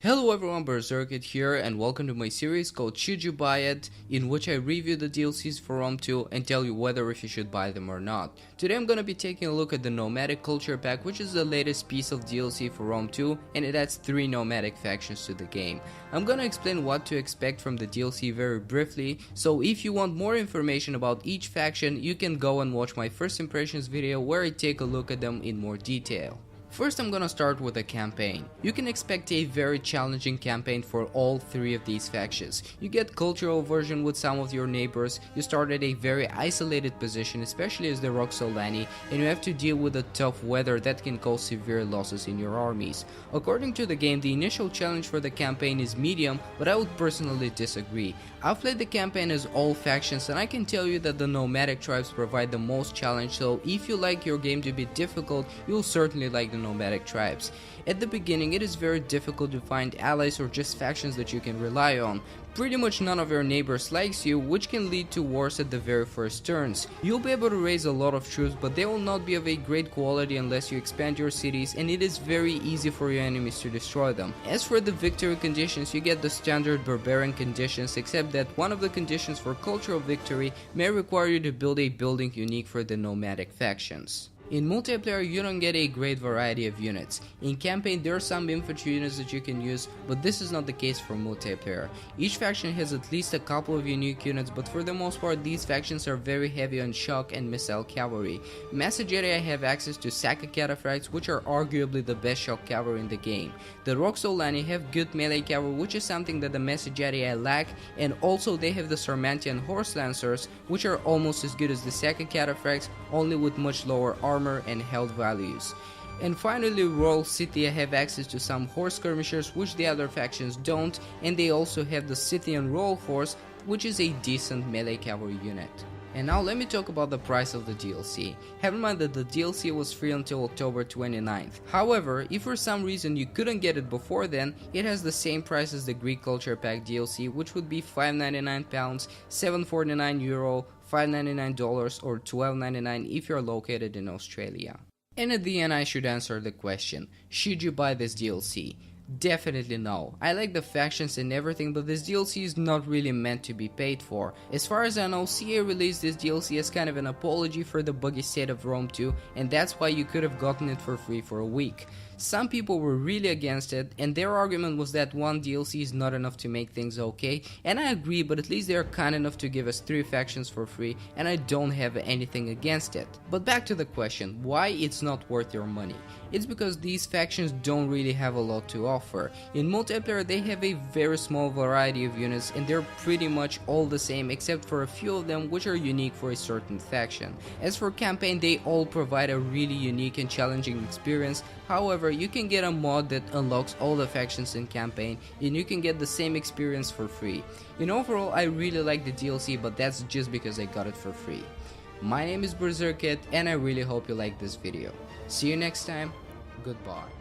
Hello everyone, Berserkhead here and welcome to my series called Should You Buy It, in which I review the DLCs for Rome 2 and tell you whether if you should buy them or not. Today I'm gonna be taking a look at the Nomadic Culture Pack, which is the latest piece of DLC for Rome 2, and it adds 3 nomadic factions to the game. I'm gonna explain what to expect from the DLC very briefly, so if you want more information about each faction, you can go and watch my first impressions video where I take a look at them in more detail. First, I'm gonna start with the campaign. You can expect a very challenging campaign for all 3 of these factions. You get cultural version with some of your neighbors, you start at a very isolated position, especially as the Roxolanni, and you have to deal with the tough weather that can cause severe losses in your armies. According to the game, the initial challenge for the campaign is medium, but I would personally disagree. I've played the campaign as all factions and I can tell you that the nomadic tribes provide the most challenge, so if you like your game to be difficult, you'll certainly like the nomadic tribes. At the beginning, it is very difficult to find allies or just factions that you can rely on. Pretty much none of your neighbors likes you, which can lead to wars at the very first turns. You'll be able to raise a lot of troops, but they will not be of a great quality unless you expand your cities, and it is very easy for your enemies to destroy them. As for the victory conditions, you get the standard barbarian conditions, except that one of the conditions for cultural victory may require you to build a building unique for the nomadic factions. In multiplayer, you don't get a great variety of units. In campaign, there are some infantry units that you can use, but this is not the case for multiplayer. Each faction has at least a couple of unique units, but for the most part, these factions are very heavy on shock and missile cavalry. Massagetae have access to SEGA cataphracts, which are arguably the best shock cavalry in the game. The Roxolanni have good melee cavalry, which is something that the Massagetae lack, and also they have the Sarmatian horse lancers, which are almost as good as the SEGA cataphracts, only with much lower armor and health values. And finally, Royal Scythia have access to some horse skirmishers, which the other factions don't, and they also have the Scythian Royal Horse, which is a decent melee cavalry unit. And now let me talk about the price of the DLC. Have in mind that the DLC was free until October 29th. However, if for some reason you couldn't get it before then, it has the same price as the Greek Culture Pack DLC, which would be £5.99, €7.49, $5.99 or $12.99 if you're located in Australia. And at the end, I should answer the question, should you buy this DLC? Definitely no. I like the factions and everything, but this DLC is not really meant to be paid for. As far as I know, CA released this DLC as kind of an apology for the buggy state of Rome 2, and that's why you could have gotten it for free for a week. Some people were really against it, and their argument was that one DLC is not enough to make things okay, and I agree, but at least they are kind enough to give us 3 factions for free, and I don't have anything against it. But back to the question, why it's not worth your money? It's because these factions don't really have a lot to offer. In multiplayer, they have a very small variety of units, and they're pretty much all the same except for a few of them which are unique for a certain faction. As for campaign, they all provide a really unique and challenging experience. However, you can get a mod that unlocks all the factions in campaign, and you can get the same experience for free. In overall, I really like the DLC, but that's just because I got it for free. My name is Berserkhead, and I really hope you liked this video. See you next time. Goodbye.